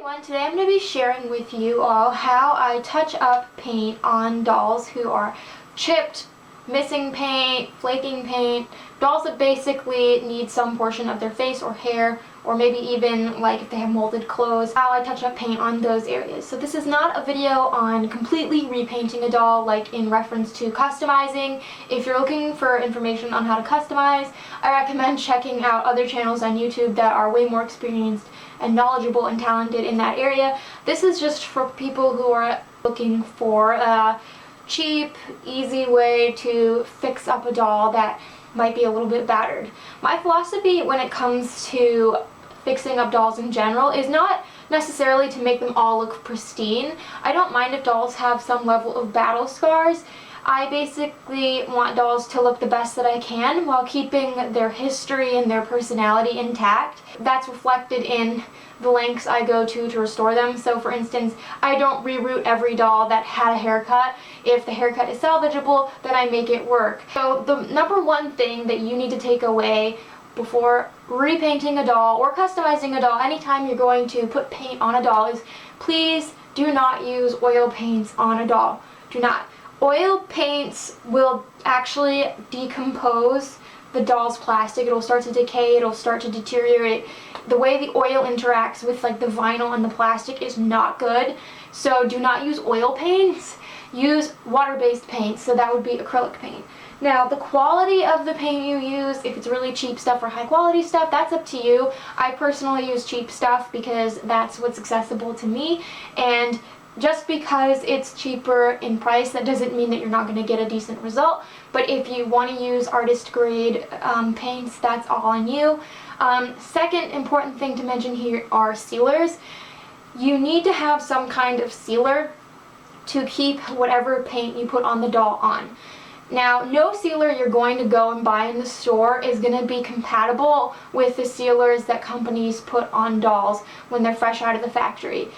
Everyone, today I'm going to be sharing with you all how I touch up paint on dolls who are chipped, missing paint, flaking paint, dolls that basically need some portion of their face or hair, or maybe even like if they have molded clothes, how I touch up paint on those areas. So this is not a video on completely repainting a doll like in reference to customizing. If you're looking for information on how to customize, I recommend checking out other channels on YouTube that are way more experienced and knowledgeable and talented in that area. This is just for people who are looking for a cheap, easy way to fix up a doll that might be a little bit battered. My philosophy when it comes to fixing up dolls in general is not necessarily to make them all look pristine. I don't mind if dolls have some level of battle scars. I basically want dolls to look the best that I can while keeping their history and their personality intact. That's reflected in the lengths I go to restore them. So for instance, I don't reroot every doll that had a haircut. If the haircut is salvageable, then I make it work. So the number one thing that you need to take away before repainting a doll or customizing a doll, anytime you're going to put paint on a doll, is please do not use oil paints on a doll. Do not. Oil paints will actually decompose the doll's plastic. It'll start to decay, it'll start to deteriorate. The way the oil interacts with like the vinyl and the plastic is not good. So do not use oil paints. Use water-based paints, so that would be acrylic paint. Now, the quality of the paint you use, if it's really cheap stuff or high quality stuff, that's up to you. I personally use cheap stuff because that's what's accessible to me, and just because it's cheaper in price, that doesn't mean that you're not going to get a decent result. But if you want to use artist grade paints, that's all on you. Second important thing to mention here are sealers. You need to have some kind of sealer to keep whatever paint you put on the doll on. Now, no sealer you're going to go and buy in the store is going to be compatible with the sealers that companies put on dolls when they're fresh out of the factory.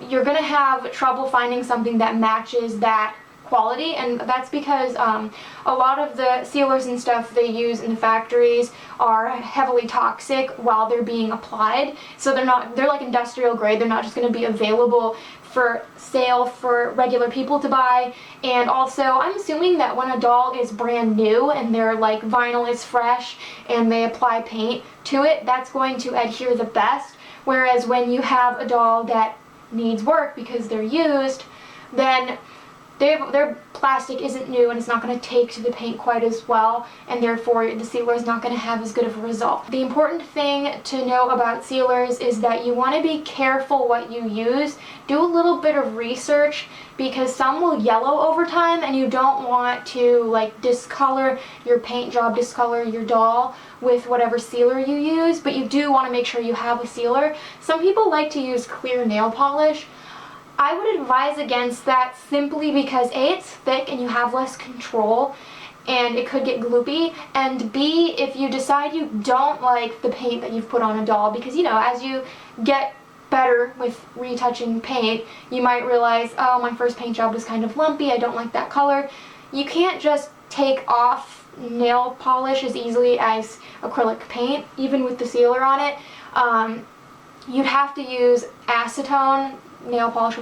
You're going to have trouble finding something that matches that quality, and that's because a lot of the sealers and stuff they use in the factories are heavily toxic while they're being applied. So they're like industrial grade. They're not just going to be available for sale for regular people to buy. And also, I'm assuming that when a doll is brand new and their like vinyl is fresh and they apply paint to it, that's going to adhere the best. Whereas when you have a doll that needs work because they're used, then their plastic isn't new and it's not going to take to the paint quite as well, and therefore the sealer is not going to have as good of a result. The important thing to know about sealers is that you want to be careful what you use. Do a little bit of research because some will yellow over time and you don't want to like discolor your paint job, discolor your doll with whatever sealer you use, but you do want to make sure you have a sealer. Some people like to use clear nail polish. I would advise against that simply because A, it's thick and you have less control and it could get gloopy, and B, if you decide you don't like the paint that you've put on a doll, because you know, as you get better with retouching paint, you might realize, oh, my first paint job was kind of lumpy, I don't like that color. You can't just take off nail polish as easily as acrylic paint, even with the sealer on it. You'd have to use acetone, nail polish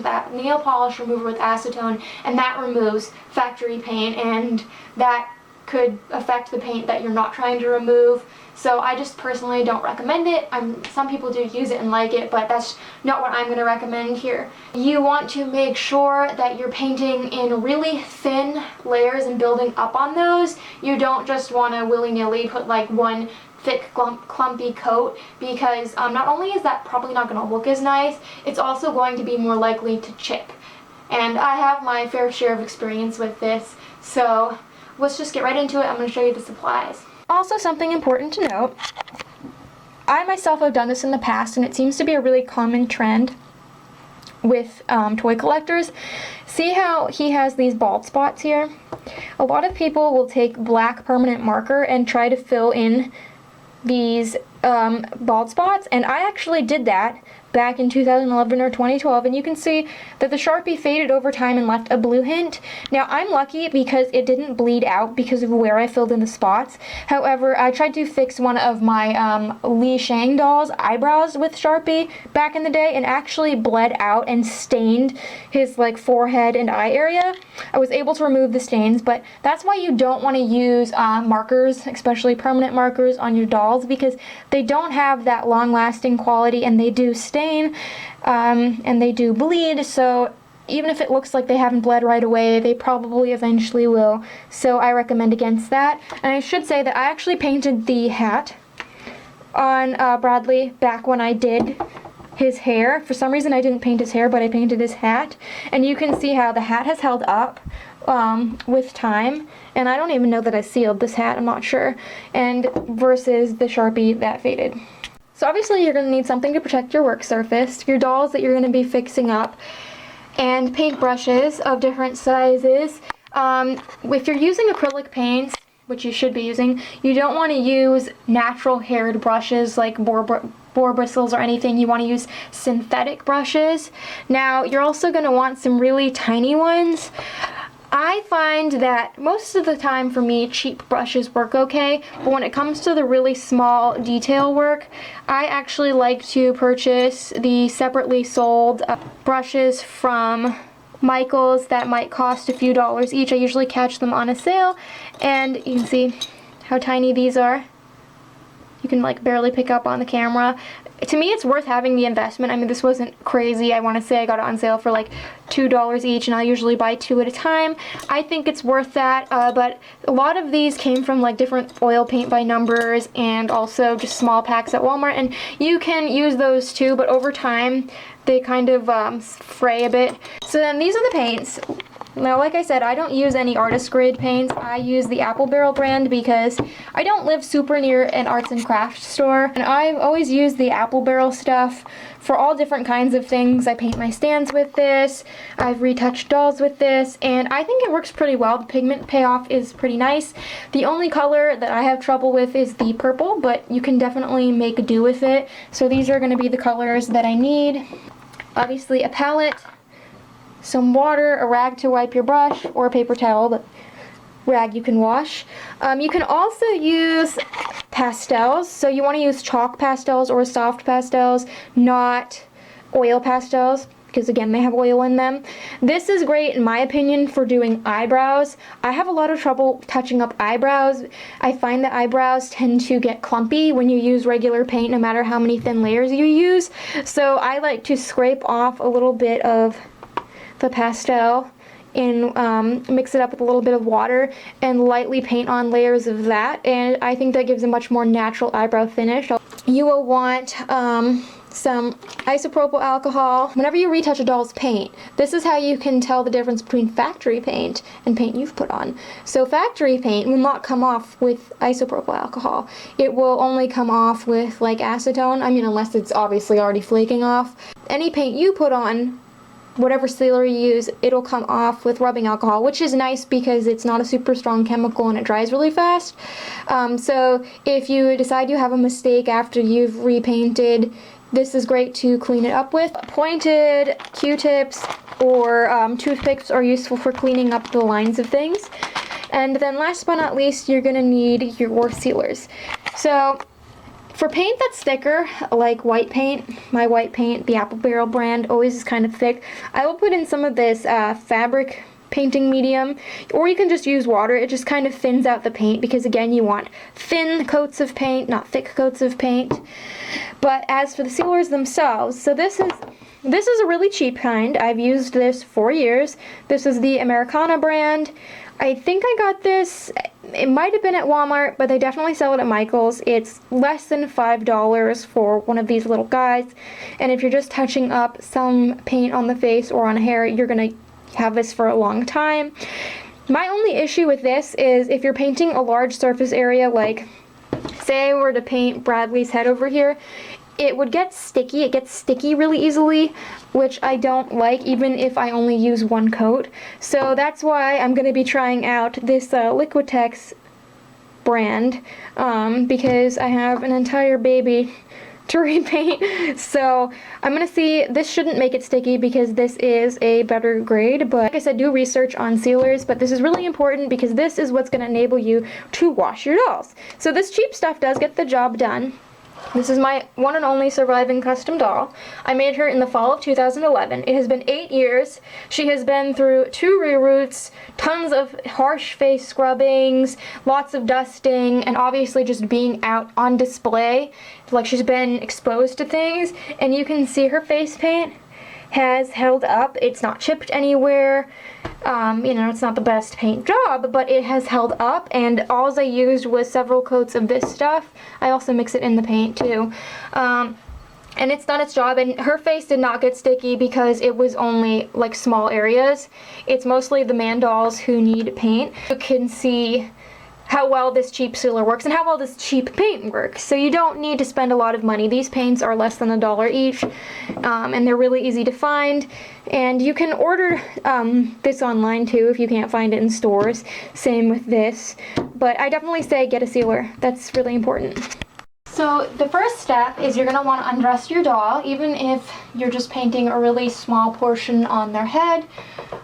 remover with acetone, and that removes factory paint, and that could affect the paint that you're not trying to remove. So I just personally don't recommend it. Some people do use it and like it, but that's not what I'm going to recommend here. You want to make sure that you're painting in really thin layers and building up on those. You don't just want to willy-nilly put like one thick clumpy coat, because not only is that probably not going to look as nice, it's also going to be more likely to chip. And I have my fair share of experience with this, so let's just get right into it. I'm going to show you the supplies. Also, something important to note, I myself have done this in the past and it seems to be a really common trend with toy collectors. See how he has these bald spots here? A lot of people will take black permanent marker and try to fill in these bald spots, and I actually did that back in 2011 or 2012, and you can see that the Sharpie faded over time and left a blue hint. Now I'm lucky because it didn't bleed out because of where I filled in the spots. However, I tried to fix one of my Li Shang doll's eyebrows with Sharpie back in the day and actually bled out and stained his like forehead and eye area. I was able to remove the stains, but that's why you don't want to use markers, especially permanent markers, on your dolls, because they don't have that long-lasting quality and they do stain and they do bleed. So even if it looks like they haven't bled right away, they probably eventually will. So I recommend against that. And I should say that I actually painted the hat on Bradley back when I did his hair. For some reason I didn't paint his hair, but I painted his hat. And you can see how the hat has held up with time. And I don't even know that I sealed this hat, I'm not sure. And versus the Sharpie that faded. So obviously you're going to need something to protect your work surface, your dolls that you're going to be fixing up, and paint brushes of different sizes. If you're using acrylic paints, which you should be using, you don't want to use natural haired brushes like boar bristles or anything. You want to use synthetic brushes. Now you're also going to want some really tiny ones. I find that most of the time for me, cheap brushes work okay, but when it comes to the really small detail work, I actually like to purchase the separately sold brushes from Michaels that might cost a few dollars each. I usually catch them on a sale, and you can see how tiny these are. You can like barely pick up on the camera. To me, it's worth having the investment. I mean, this wasn't crazy. I want to say I got it on sale for like $2 each, and I usually buy 2 at a time. I think it's worth that, but a lot of these came from like different oil paint by numbers and also just small packs at Walmart, and you can use those too, but over time they kind of fray a bit. So then these are the paints. Now, like I said, I don't use any artist grade paints. I use the Apple Barrel brand because I don't live super near an arts and crafts store, and I've always used the Apple Barrel stuff for all different kinds of things. I paint my stands with this, I've retouched dolls with this, and I think it works pretty well. The pigment payoff is pretty nice. The only color that I have trouble with is the purple, but you can definitely make do with it. So these are going to be the colors that I need. Obviously a palette, some water, a rag to wipe your brush, or a paper towel, but rag you can wash. You can also use pastels, so you want to use chalk pastels or soft pastels, not oil pastels, because again they have oil in them. This is great in my opinion for doing eyebrows. I have a lot of trouble touching up eyebrows. I find that eyebrows tend to get clumpy when you use regular paint, no matter how many thin layers you use. So I like to scrape off a little bit of the pastel and mix it up with a little bit of water and lightly paint on layers of that, and I think that gives a much more natural eyebrow finish. You will want some isopropyl alcohol. Whenever you retouch a doll's paint, this is how you can tell the difference between factory paint and paint you've put on. So factory paint will not come off with isopropyl alcohol. It will only come off with like acetone, I mean unless it's obviously already flaking off. Any paint you put on, whatever sealer you use, it'll come off with rubbing alcohol, which is nice because it's not a super strong chemical and it dries really fast. So if you decide you have a mistake after you've repainted, this is great to clean it up with. Pointed Q-tips or toothpicks are useful for cleaning up the lines of things. And then last but not least, you're going to need your sealers. So for paint that's thicker, like white paint, my white paint, the Apple Barrel brand, always is kind of thick, I will put in some of this fabric painting medium, or you can just use water. It just kind of thins out the paint because again you want thin coats of paint, not thick coats of paint. But as for the sealers themselves, so this is a really cheap kind. I've used this for years. This is the Americana brand. I think I got this, it might have been at Walmart, but they definitely sell it at Michaels. It's less than $5 for one of these little guys, and if you're just touching up some paint on the face or on hair, you're gonna have this for a long time. My only issue with this is if you're painting a large surface area, like say I were to paint Bradley's head over here, it would get sticky. It gets sticky really easily, which I don't like even if I only use one coat. So that's why I'm going to be trying out this Liquitex brand, because I have an entire baby to repaint. So I'm gonna see, this shouldn't make it sticky because this is a better grade, but like I said, do research on sealers, but this is really important because this is what's gonna enable you to wash your dolls. So this cheap stuff does get the job done. This is my one and only surviving custom doll. I made her in the fall of 2011. It has been 8 years. She has been through 2 reroots, tons of harsh face scrubbings, lots of dusting, and obviously just being out on display. Like, she's been exposed to things, and you can see her face paint has held up. It's not chipped anywhere. You know, it's not the best paint job, but it has held up, and all I used was several coats of this stuff. I also mix it in the paint too. And it's done its job, and her face did not get sticky because it was only like small areas. It's mostly the man dolls who need paint. You can see how well this cheap sealer works and how well this cheap paint works. So you don't need to spend a lot of money. These paints are less than $1 each, and they're really easy to find. And you can order this online too if you can't find it in stores. Same with this. But I definitely say get a sealer. That's really important. So the first step is you're going to want to undress your doll, even if you're just painting a really small portion on their head.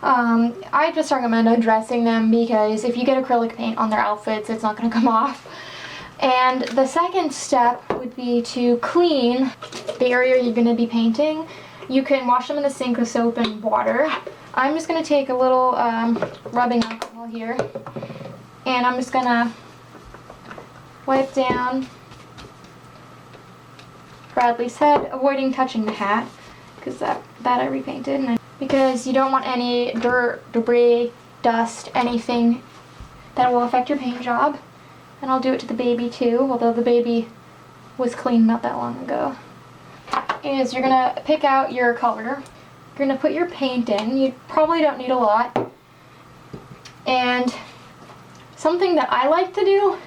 I just recommend undressing them because if you get acrylic paint on their outfits, it's not going to come off. And the second step would be to clean the area you're going to be painting. You can wash them in the sink with soap and water. I'm just going to take a little rubbing alcohol here, and I'm just going to wipe down Bradley's head, avoiding touching the hat, because that I repainted. Because you don't want any dirt, debris, dust, anything that will affect your paint job. And I'll do it to the baby too, although the baby was clean not that long ago. Is you're going to pick out your color. You're going to put your paint in. You probably don't need a lot. And something that I like to do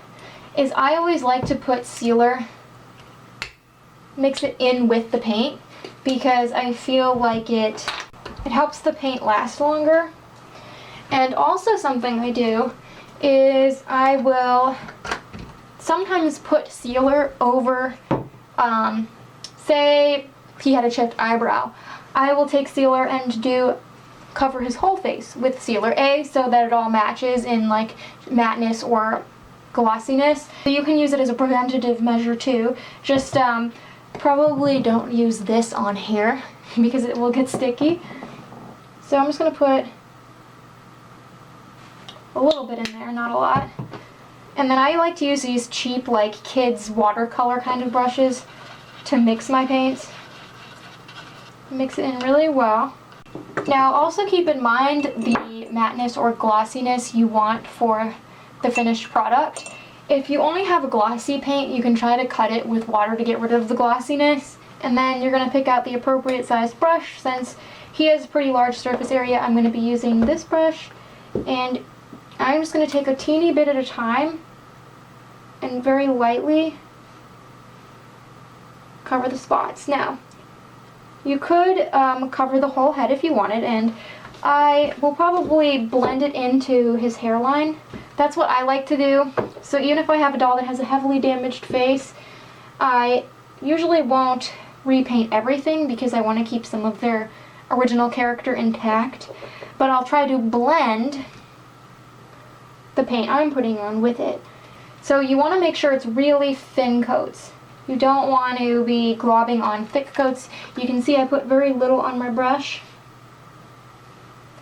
is I always like to put sealer, mix it in with the paint, because I feel like it helps the paint last longer. And also something I do is I will sometimes put sealer over, say he had a chipped eyebrow. I will take sealer and cover his whole face with sealer, so that it all matches in like matteness or glossiness. So you can use it as a preventative measure too. Just probably don't use this on hair because it will get sticky. So I'm just going to put a little bit in there, not a lot. And then I like to use these cheap, like, kids watercolor kind of brushes to mix my paints. Mix it in really well. Now also keep in mind the matteness or glossiness you want for the finished product. If you only have a glossy paint, you can try to cut it with water to get rid of the glossiness. And then you're going to pick out the appropriate size brush. Since he has a pretty large surface area, I'm going to be using this brush. And I'm just going to take a teeny bit at a time and very lightly cover the spots. Now, you could cover the whole head if you wanted, and I will probably blend it into his hairline. That's what I like to do. So even if I have a doll that has a heavily damaged face, I usually won't repaint everything because I want to keep some of their original character intact. But I'll try to blend the paint I'm putting on with it. So you want to make sure it's really thin coats. You don't want to be globbing on thick coats. You can see I put very little on my brush.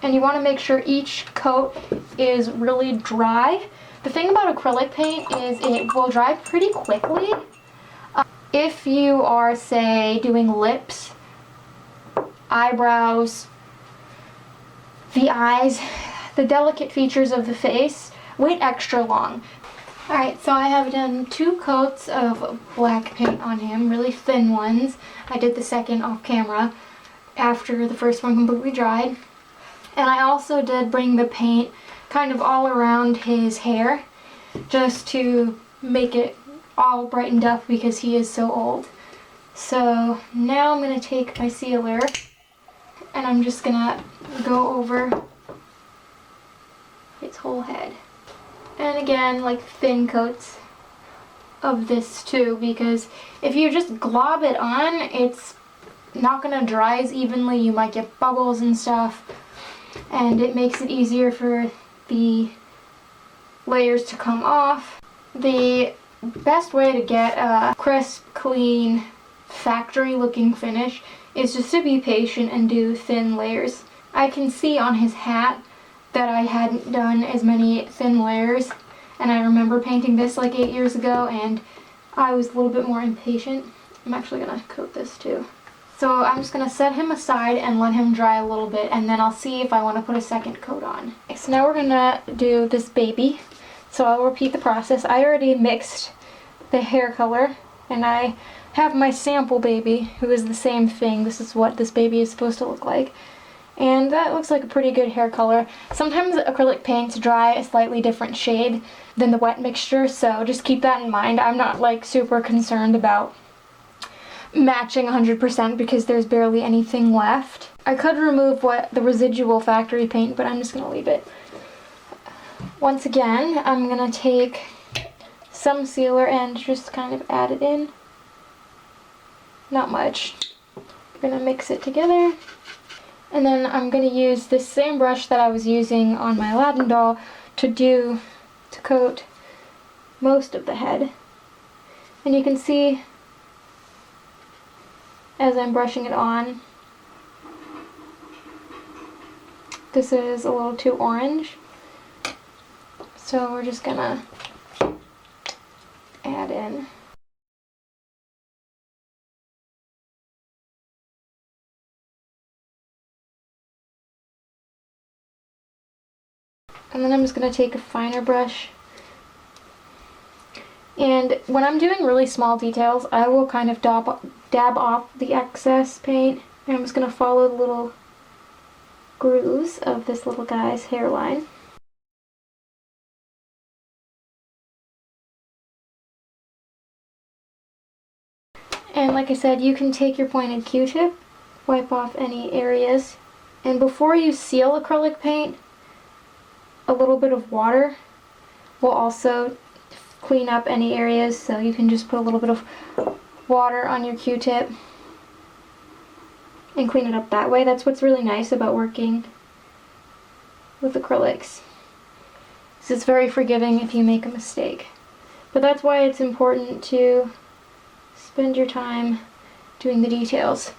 And you want to make sure each coat is really dry. The thing about acrylic paint is it will dry pretty quickly. If you are, say, doing lips, eyebrows, the eyes, the delicate features of the face, wait extra long. Alright, so I have done 2 coats of black paint on him, really thin ones. I did the second off camera after the first one completely dried. And I also did bring the paint kind of all around his hair, just to make it all brightened up because he is so old. So now I'm going to take my sealer and I'm just going to go over his whole head. And again, like thin coats. of this too, because if you just glob it on, it's not going to dry as evenly. You might get bubbles and stuff, and it makes it easier for the layers to come off. The best way to get a crisp, clean, factory looking finish is just to be patient and do thin layers. I can see on his hat that I hadn't done as many thin layers, and I remember painting this like 8 years ago and I was a little bit more impatient. I'm actually going to coat this too. So I'm just going to set him aside and let him dry a little bit, and then I'll see if I want to put a second coat on. So now we're going to do this baby. So I'll repeat the process. I already mixed the hair color, and I have my sample baby, who is the same thing. This is what this baby is supposed to look like. And that looks like a pretty good hair color. Sometimes acrylic paints dry a slightly different shade than the wet mixture, so just keep that in mind. I'm not like super concerned about matching 100% because there's barely anything left. I could remove the residual factory paint, but I'm just going to leave it. Once again, I'm going to take some sealer and just kind of add it in. Not much. I'm going to mix it together. And then I'm going to use this same brush that I was using on my Aladdin doll to coat most of the head. And you can see as I'm brushing it on, this is a little too orange. So we're just gonna add in. And then I'm just going to take a finer brush. And when I'm doing really small details, I will kind of dab off the excess paint. And I'm just going to follow the little grooves of this little guy's hairline. And like I said, you can take your pointed Q-tip, wipe off any areas. And before you seal acrylic paint, a little bit of water will also clean up any areas, so you can just put a little bit of water on your Q-tip and clean it up that way. That's what's really nice about working with acrylics. It's very forgiving if you make a mistake. But that's why it's important to spend your time doing the details.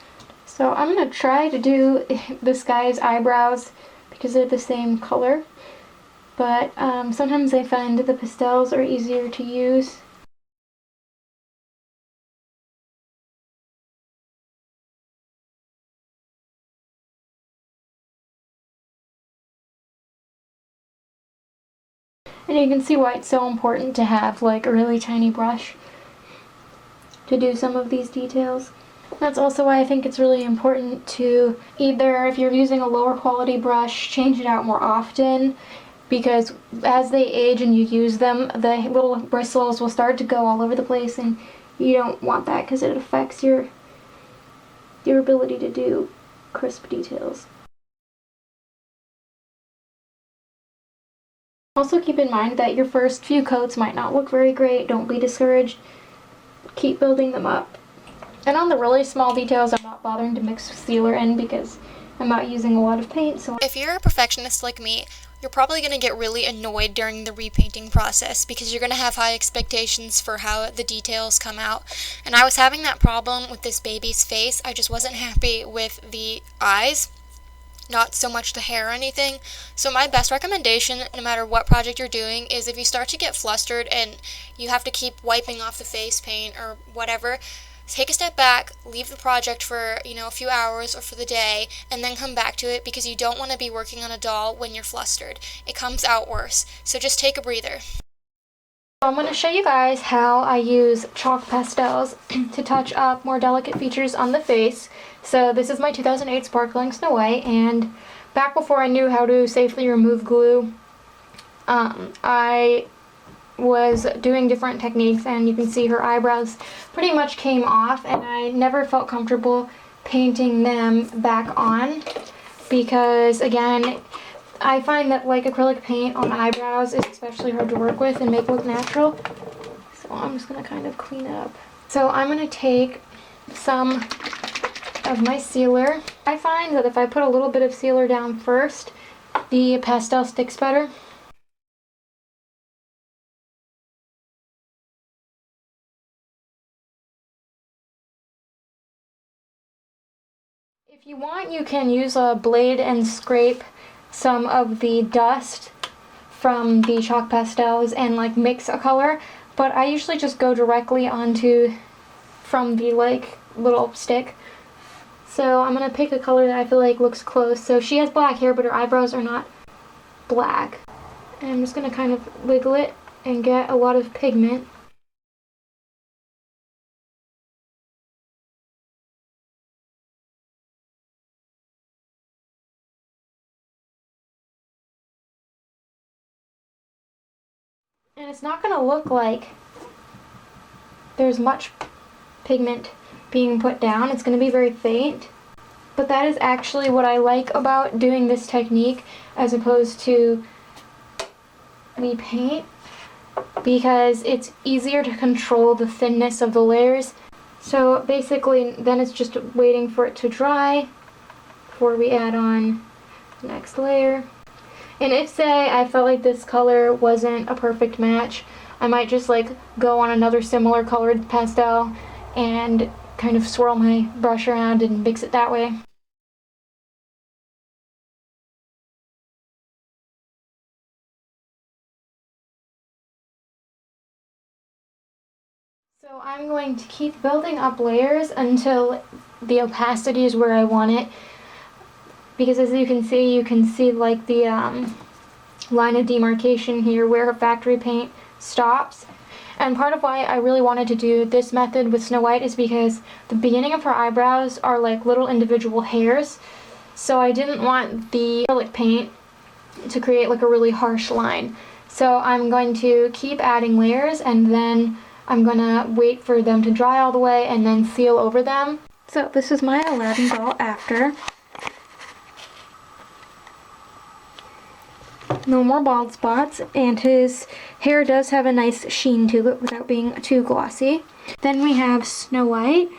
So I'm going to try to do this guy's eyebrows because they're the same color. But sometimes I find the pastels are easier to use. And you can see why it's so important to have like a really tiny brush to do some of these details. That's also why I think it's really important to either, if you're using a lower quality brush, change it out more often. Because as they age and you use them, the little bristles will start to go all over the place, and you don't want that because it affects your ability to do crisp details. Also keep in mind that your first few coats might not look very great. Don't be discouraged. Keep building them up. And on the really small details, I'm not bothering to mix sealer in because I'm not using a lot of paint. So if you're a perfectionist like me, you're probably going to get really annoyed during the repainting process because you're going to have high expectations for how the details come out. And I was having that problem with this baby's face. I just wasn't happy with the eyes, not so much the hair or anything. So my best recommendation, no matter what project you're doing, is if you start to get flustered and you have to keep wiping off the face paint or whatever, take a step back, leave the project for, a few hours or for the day, and then come back to it because you don't want to be working on a doll when you're flustered. It comes out worse. So just take a breather. I'm going to show you guys how I use chalk pastels to touch up more delicate features on the face. So this is my 2008 Sparkling Snow White, and back before I knew how to safely remove glue, I was doing different techniques, and you can see her eyebrows pretty much came off, and I never felt comfortable painting them back on because, again, I find that like acrylic paint on eyebrows is especially hard to work with and make look natural. So So I'm just going to kind of clean up. So I'm going to take some of my sealer. I find that if I put a little bit of sealer down first, the pastel sticks better. If you want, you can use a blade and scrape some of the dust from the chalk pastels and like mix a color, but I usually just go directly onto from the like little stick. So I'm gonna pick a color that I feel like looks close. So she has black hair, but her eyebrows are not black. And I'm just gonna kind of wiggle it and get a lot of pigment. And it's not going to look like there's much pigment being put down. It's going to be very faint. But that is actually what I like about doing this technique as opposed to repaint, because it's easier to control the thinness of the layers. So basically then it's just waiting for it to dry before we add on the next layer. And if, say, I felt like this color wasn't a perfect match, I might just like go on another similar colored pastel and kind of swirl my brush around and mix it that way. So I'm going to keep building up layers until the opacity is where I want it. Because as you can see like the line of demarcation here where her factory paint stops. And part of why I really wanted to do this method with Snow White is because the beginning of her eyebrows are like little individual hairs. So I didn't want the acrylic paint to create like a really harsh line. So I'm going to keep adding layers, and then I'm gonna wait for them to dry all the way and then seal over them. So this is my Aladdin doll after. No more bald spots, and his hair does have a nice sheen to it without being too glossy. Then we have Snow White.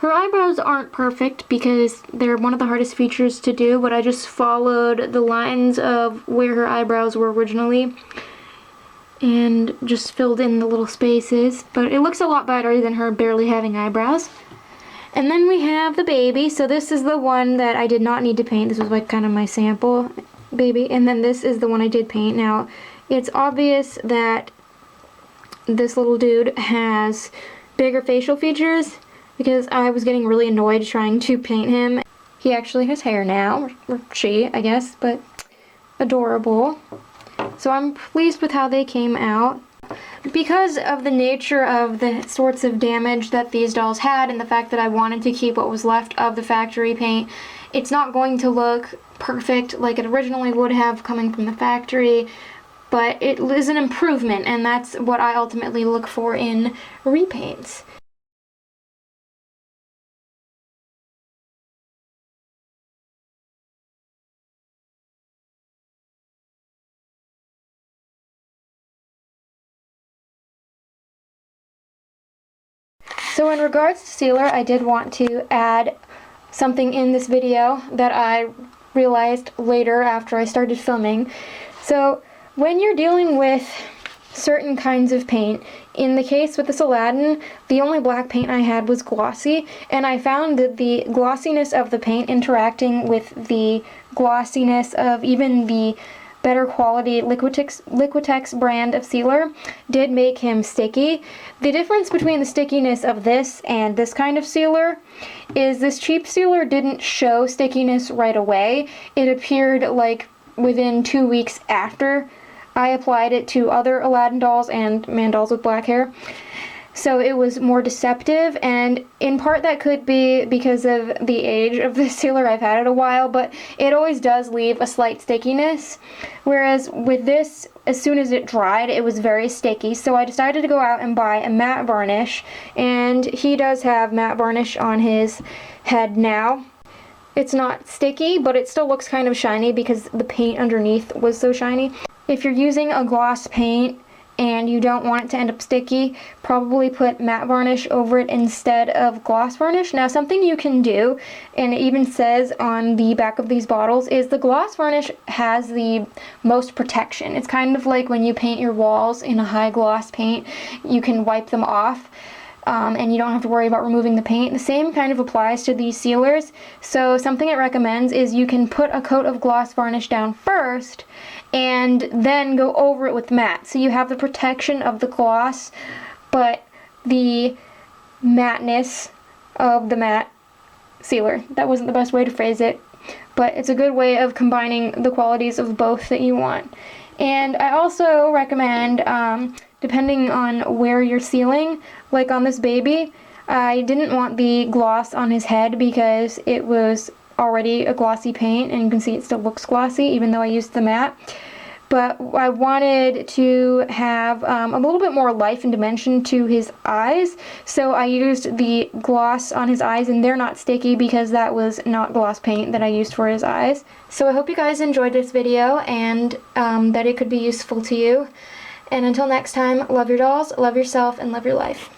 Her eyebrows aren't perfect because they're one of the hardest features to do, but I just followed the lines of where her eyebrows were originally and just filled in the little spaces, but it looks a lot better than her barely having eyebrows. And then we have the baby. So this is the one that I did not need to paint. This was like kind of my sample baby, and then this is the one I did paint. Now it's obvious that this little dude has bigger facial features because I was getting really annoyed trying to paint him. He actually has hair now, or she, I guess, but adorable. So I'm pleased with how they came out. Because of the nature of the sorts of damage that these dolls had and the fact that I wanted to keep what was left of the factory paint, it's not going to look perfect like it originally would have coming from the factory, but it is an improvement, and that's what I ultimately look for in repaints. So in regards to sealer, I did want to add something in this video that I realized later after I started filming. So when you're dealing with certain kinds of paint, in the case with this Aladdin, the only black paint I had was glossy, and I found that the glossiness of the paint interacting with the glossiness of even the better quality Liquitex brand of sealer did make him sticky. The difference between the stickiness of this and this kind of sealer is this cheap sealer didn't show stickiness right away. It appeared like within 2 weeks after I applied it to other Aladdin dolls and man dolls with black hair. So it was more deceptive, and in part that could be because of the age of the sealer. I've had it a while, but it always does leave a slight stickiness. Whereas with this, as soon as it dried, it was very sticky. So I decided to go out and buy a matte varnish, and he does have matte varnish on his head now. It's not sticky, but it still looks kind of shiny because the paint underneath was so shiny. If you're using a gloss paint and you don't want it to end up sticky, probably put matte varnish over it instead of gloss varnish. Now, something you can do, and it even says on the back of these bottles, is the gloss varnish has the most protection. It's kind of like when you paint your walls in a high gloss paint, you can wipe them off. And you don't have to worry about removing the paint. The same kind of applies to these sealers. So something it recommends is you can put a coat of gloss varnish down first and then go over it with matte. So you have the protection of the gloss, but the matteness of the matte sealer. That wasn't the best way to phrase it, but it's a good way of combining the qualities of both that you want. And I also recommend, depending on where you're sealing, like on this baby, I didn't want the gloss on his head because it was already a glossy paint, and you can see it still looks glossy even though I used the matte. But I wanted to have a little bit more life and dimension to his eyes, so I used the gloss on his eyes, and they're not sticky because that was not gloss paint that I used for his eyes. So I hope you guys enjoyed this video and that it could be useful to you. And until next time, love your dolls, love yourself, and love your life.